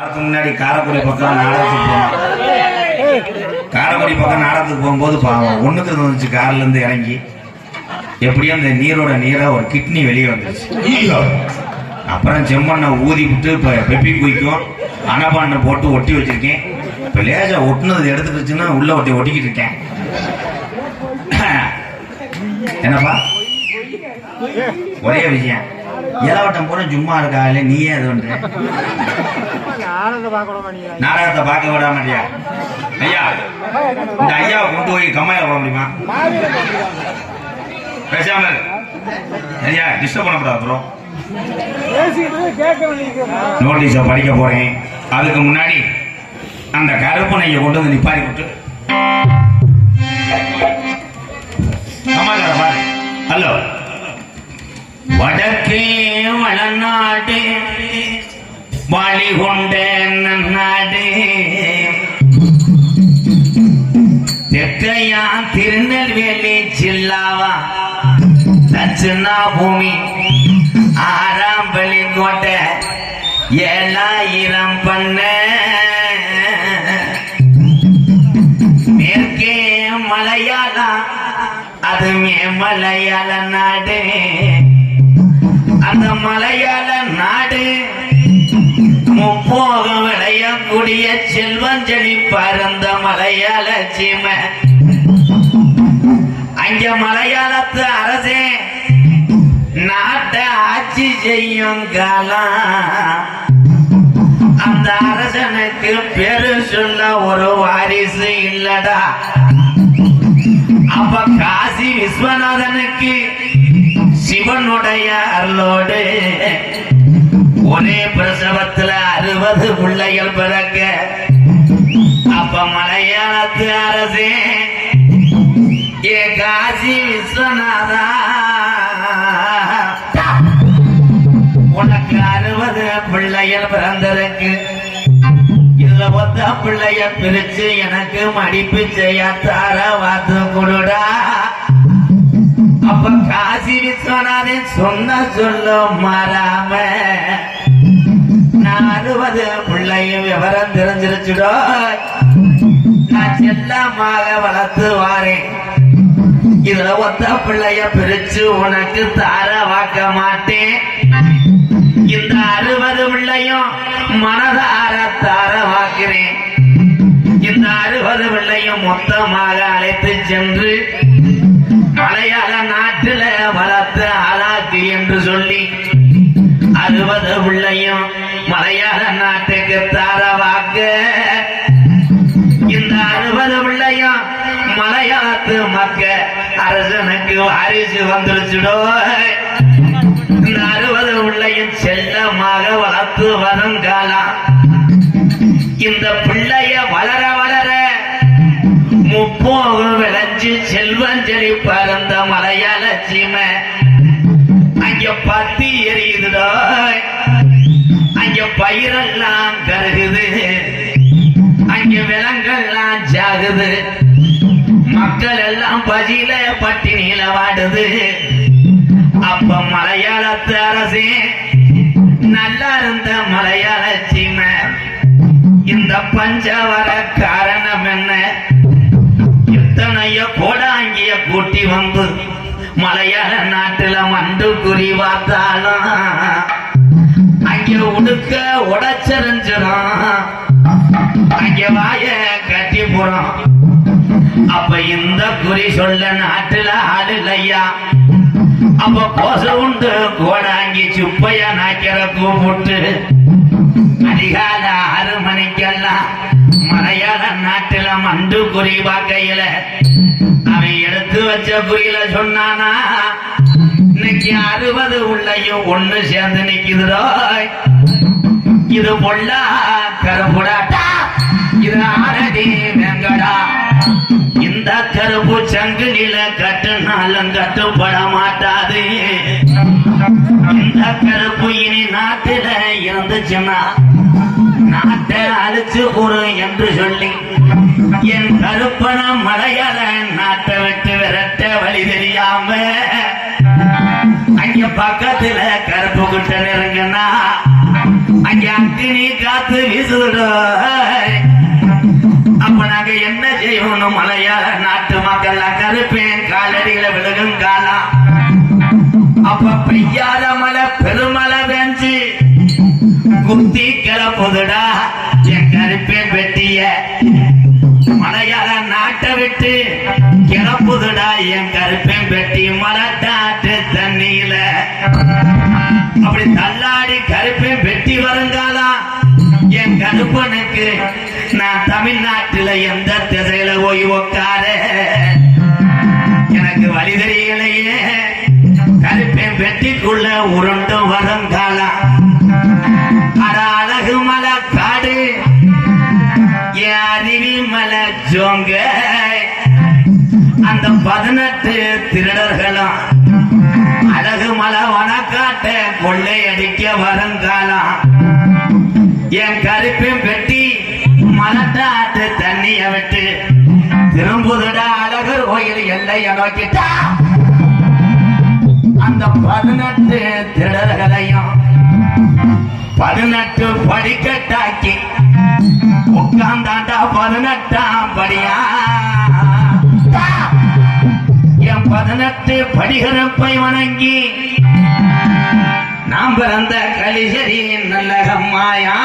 அதுக்கு முன்னாடி காரைக்குடி பக்கம் நாடகத்துக்கு போகும்போது பாவம் ஒண்ணுக்கு வந்துச்சு. கார்ல இருந்து இறங்கி எப்படியும் அந்த நீரை ஒரு கிட்னி வெளியே வந்துருச்சு. அப்புறம் செம்மண்ணை ஊதி விட்டு இப்ப பெப்பி குயிக்கும் அனபாண்ணை போட்டு ஒட்டி வச்சிருக்கேன். இப்ப லேசா ஒட்டுனது எடுத்துக்கிச்சுன்னா உள்ள ஒட்டிக்கிட்டு இருக்கேன். என்னப்பா ஒரே விஷயம், இளவட்டம் போன சும்மா இருக்கா இல்ல நீயே அது ஒன்று நாடகத்தை பார்க்க விட மாட்டியா? ஐயா இந்த ஐயாவை கொண்டு போய் கம்மாயில போட முடியுமா? பேசாம ஐயா டிஸ்டர்ப் பண்ணக்கூடாது. அப்புறம் நோட்டீஸ படிக்க போறேன். அதுக்கு முன்னாடி அந்த கருப்பு நெய்யை கொண்டு வந்து நிப்பாடி விட்டு ஹலோ வடக்கே வளநாடு வாழி கொண்ட நாடு தெற்கையா திருநெல்வேலி சில்லாவா தட்சிணா பூமி ஆறாம்பலி கோட்டை 7000 பண்ண மேற்கே மலையாளா அதுமே மலையாள நாடு. அந்த மலையாள நாடு முப்போகம் விளையக்கூடிய செல்வஞ்சலி பரந்த மலையாள சீமை. அங்க மலையாளத்து அரசே நாட்டை ஆட்சி செய்யும் காலம். அந்த அரசனுக்கு பேரு சொல்ல ஒரு வாரிசு இல்லடா. அப்ப காசி விஸ்வநாதனுக்கு சிவனுடைய அருளோடு ஒரே பிரசவத்துல 60 பிள்ளைகள் பிறக்க. அப்ப மலையாளத்து அரசே ஏ காசி விஸ்வநாதா உனக்கு 60 பிள்ளைகள் பிறந்ததற்கு இதுல 10 பிள்ளைய பிரிச்சு எனக்கு மடிப்பு செய்ய தார வாத்து கொடுடா. அப்ப காசி விஸ்வநாதன் சொன்ன சொல்ல மாறாம நான் 60 பிள்ளையும் விவரம் தெரிஞ்சிருச்சுடோ. நான் செல்லமாக வளர்த்து வாரேன். இதுல 10 பிள்ளைய பிரிச்சு உனக்கு தார வாக்க மாட்டேன். இந்த 60 பிள்ளையும் மனதார தார வாக்குறேன். இந்த 60 பிள்ளையும் மொத்தமாக அழைத்து சென்று மலையாள நாட்டில வளர்த்து ஆளாக்கு என்று சொல்லி 60 பிள்ளையும் மலையாள நாட்டுக்கு தார வாக்க. இந்த 60 பிள்ளையும் மலையாளத்து மக்க அரசனுக்கு வாரிசு வந்துருச்சுடோ. இந்த 60 பிள்ளையும் செல்லமாக வளர்த்து வரும் காலம். இந்த பிள்ளைய வளர வளர முப்போகம் விளைஞ்சு செல்வஞ்சலி பரந்த மலையாள சீமை. அங்க பத்தி எரியுதுடோ. அங்க பயிரெல்லாம் கருகுது. அங்க விலங்கெல்லாம் சாகுது. மக்கள் எல்லாம் பசியில பட்டினியில வாடுது. அப்ப மலையாளத்து அரசே நல்லா இருந்த மலையாள சீமை இந்த பஞ்சவர காரணம் என்ன? இத்தனைய கோடாங்கிய கூட்டி வந்து மலையாள நாட்டுல மண்டு குறி பார்த்தாலும் அங்க உடுக்க உடச்சரிஞ்சிடும். அங்க வாய கட்டி போறோம். அப்ப இந்த குறி சொல்ல நாட்டுல ஆளுலையா. அப்ப கோச உண்டு கோடாங்கி சுப்பைய நாக்கிற கூப்பிட்டு அதிகால 6 மணிக்கெல்லாம் மலையாள நாட்டுல மண்டு குறி பார்க்கையில அவன் எடுத்து வச்ச குறியில சொன்னானா, இன்னைக்கு 60 உள்ளையும் ஒண்ணு சேர்ந்து நிக்குதுடோ. இது பொல்லா கருப்புடாட்டா, இது ஆரடி வெங்கடா. இந்த கருப்பு சங்கிலில கட்டுனாலும் கட்டுப்பட மாட்டாது. இந்த கருப்பு இனி நாட்டில இருந்துச்சுன்னா நாட்டை அழிச்சு கூறு என்று சொல்லி என் கருப்பன மலையாள நாட்டை விட்டு விரட்ட வழி தெரியாம அங்க பக்கத்துல கருப்பு கிட்ட நெருங்கினா அங்க அக்கினி காத்து வீச எடுத்துடா. அப்ப நாங்க என்ன செய்யணும்? மலையாள நாட்டு மக்கள் கருப்பேன் காலடிகளை விழுகும் காலம். அப்ப பெய்யாத மலை பெருமலை பெஞ்சு குத்தி கிளப்புதுடா என் கருப்பேன் வெட்டிய. மலையாள நாட்டை விட்டு கிளப்புதுடா என் கருப்பேன் வெட்டி மலட்டாட்டு தண்ணியில. அப்படி தள்ளாடி கருப்பேன் வெட்டி வருங்காலா என் கருப்பனுக்கு நான் தமிழ்நாட்டுல எந்த திசையில போய் உக்கார எனக்கு வழி தெரியலையே. கருப்பேன் வெட்டிக்குள்ள உருண்டு வருங்காலா அட அழகு மலை காடு என் அருவி மலை ஜோங்க. அந்த 18 திருடர்களும் அழகு மலை வனக்காட்ட கொள்ளையடிக்க வருங்காலம் என் கருப்பையும் வெட்டி மலட்டாட்டு தண்ணிய விட்டு திரும்புதுடா அழகர் கோயில் எல்லைய நோக்கிட்டா. அந்த 18 திருடர்களையும் 18 படிக்கட்டாக்கி உட்கார்ந்தாண்டா 18ஆம் படியா. என் 18 படிகரப்பை வணங்கி நாம் பிறந்த கலிசரியின் நல்லகம்மாயா.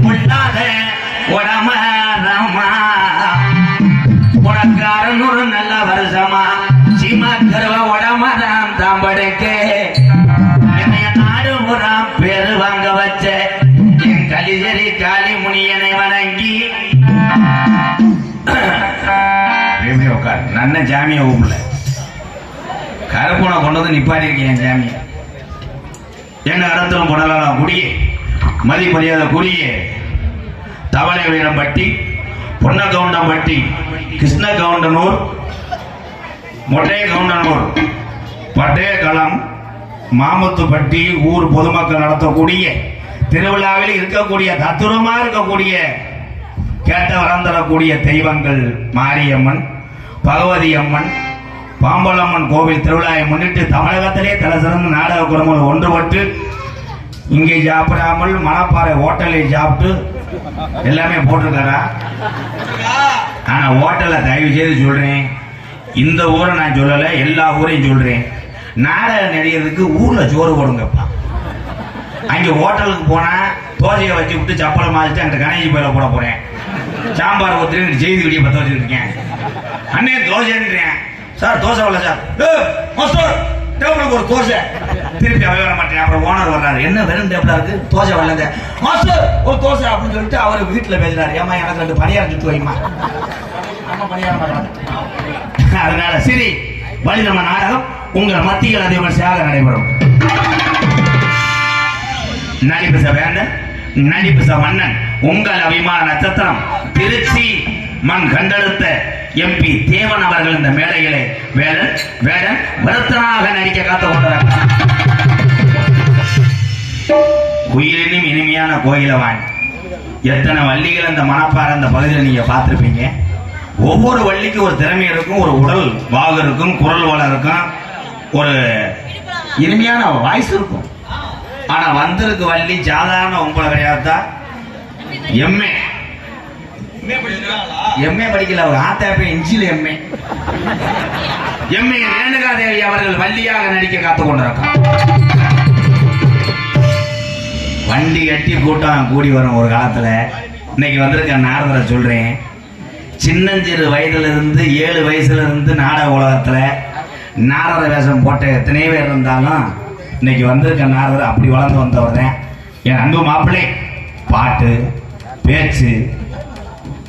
பொல்லாத உடமரமா உனக்கு 600 நல்ல வருஷமா சீமா கருவ உடமரம் தாம்படுக்கு என்னைய நாடு புறம் பேரு வாங்க வச்ச என் கலிசரி காளி முனியனை வணங்கி உட்கார். நன்ன ஜாமிய ஊர்ல கருப்பூனை கொண்டு வந்து நிப்பாட்டி இருக்கேன் ஜாமிய. என்ன அறத்தம் புனலாம் குடியே மதிப்பறியாத குடியே தவளை வீரம்பட்டி பொன்ன கவுண்டம்பட்டி கிருஷ்ண கவுண்டனூர் மொட்டை கவுண்டனூர் பட்டேகளம் மாமுத்துப்பட்டி ஊர் பொதுமக்கள் நடத்தக்கூடிய திருவிழாவில் இருக்கக்கூடிய தத்துரமா இருக்கக்கூடிய கேட்ட வரம் தரக்கூடிய தெய்வங்கள் மாரியம்மன் பகவதி அம்மன் பாம்பலம்மன் கோவில் திருவிழாவை முன்னிட்டு தமிழகத்திலே தலை சிறந்த நாடக குடும்பங்கள் ஒன்றுபட்டு இங்கே சாப்பிடாமல் மணப்பாறை ஹோட்டலில் சாப்பிட்டு எல்லாமே போட்டிருக்காரா. ஆனா ஹோட்டலை தயவு செய்து சொல்றேன், இந்த ஊரை நான் சொல்லல, எல்லா ஊரையும் சொல்றேன். நாடகம் நடிகிறதுக்கு ஊர்ல சோறு போடுங்கப்பா. அங்க ஹோட்டலுக்கு போனா தோசையை வச்சு விட்டு சப்பலை மாறிட்டு அந்த கணேஜி பயில போட போறேன். சாம்பார் ஒருத்தர் செய்தி விடிய பத்த வச்சிருக்கேன். அண்ணே தோசைன்றேன். சார் தோசை வரல சார். டேபிளுக்கு ஒரு தோசை திருப்பி வர மாட்டேன். அப்புறம் ஓனர் வர்றாரு, என்ன வெறும் டேபிளா இருக்கு தோசை வரலங்க மாஸ்டர் ஒரு தோசை அப்படின்னு சொல்லிட்டு அவர் வீட்டுல பேசுறாரு. ஏமா எனக்கு 2 பணியாரம் சுட்டு வைமா. அதனால சரி வழி நம்ம நாடகம் உங்கள் மத்தியில் அதே விமர்சையாக நடைபெறும். நடிப்பு வேந்தன் நடிப்பு மன்னன் உங்கள் அபிமான நட்சத்திரம் திருச்சி மண் கண்டெடுத்த எம்பி தேவன் அவர்கள் இந்த மேடைகளை வேடன் வருத்தனாக நடிக்க காத்துக் கொண்டிருக்கிறார். குயிலினும் இனிமையான கோயிலவான். எத்தனை வள்ளிகள் அந்த மணப்பாறை அந்த பகுதியில் நீங்க பார்த்திருப்பீங்க. ஒவ்வொரு வள்ளிக்கும் ஒரு திறமை இருக்கும், ஒரு உடல் வாகு இருக்கும், குரல் வளம் இருக்கும், ஒரு இனிமையான வாய்ஸ் இருக்கும். ஆனா வந்திருக்கு வள்ளி சாதாரண உங்களை கிடையாதுதான். எம்ஏ படிக்கல, அவர் ஆத்தாப்ப இஞ்சில எம்ஏ ரேணுகாதேவி அவர்கள் வள்ளியாக நடிக்க காத்துக் கொண்டிருக்கார். வண்டி கட்டி கூட்டம் கூடி வரும் ஒரு காலத்துல. இன்னைக்கு வந்திருக்க நாரதரை சொல்றேன், சின்னஞ்சிறு வயதுல இருந்து 7 வயசுல இருந்து நாடக உலகத்துல நாரத வேஷம் போட்ட எத்தனை பேர் இருந்தாலும் இன்னைக்கு வந்திருக்க நாரதர் அப்படி வளர்ந்து வந்தவர் தான். என் அன்பு மாப்பிள்ளை பாட்டு பேச்சு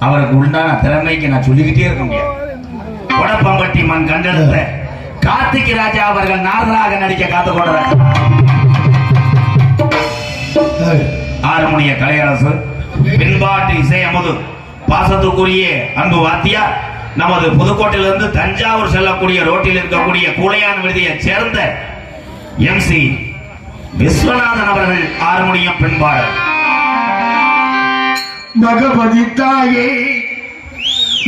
அவருக்கு உண்டான திறமைக்கு நான் சொல்லிக்கிட்டே இருக்க முடியாது. வடப்பம்பட்டி மண் கண்டெடுத்த கார்த்திக் ராஜா அவர்கள் நாரதராக நடிக்க காத்துக் கொண்டார். ஆறுமணிய கலையரசு பின்பாட்டு இசையமுது பாசத்துக்குரிய அன்பு வாத்தியார் நமது புதுக்கோட்டையிலிருந்து தஞ்சாவூர் செல்லக்கூடிய ரோட்டில் இருக்கக்கூடிய கூலையான் விடுதியை சேர்ந்த MC விஸ்வநாதன் அவர்கள் ஆறுமணியம் பின்பாடல். மகபதி தாயே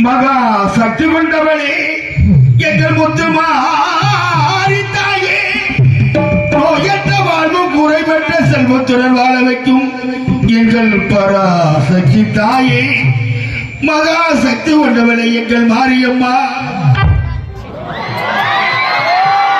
மகா சக்தி கொண்டவளே எங்கள் முத்து மாறி தாயே நோயற்ற வாழ்வு குறைபட்ட செல்வத்துடன் வாழ வைக்கும் எங்கள் பராசக்தி தாயே, மகா சக்தி கொண்டவளை எங்கள் மாரியம்மா,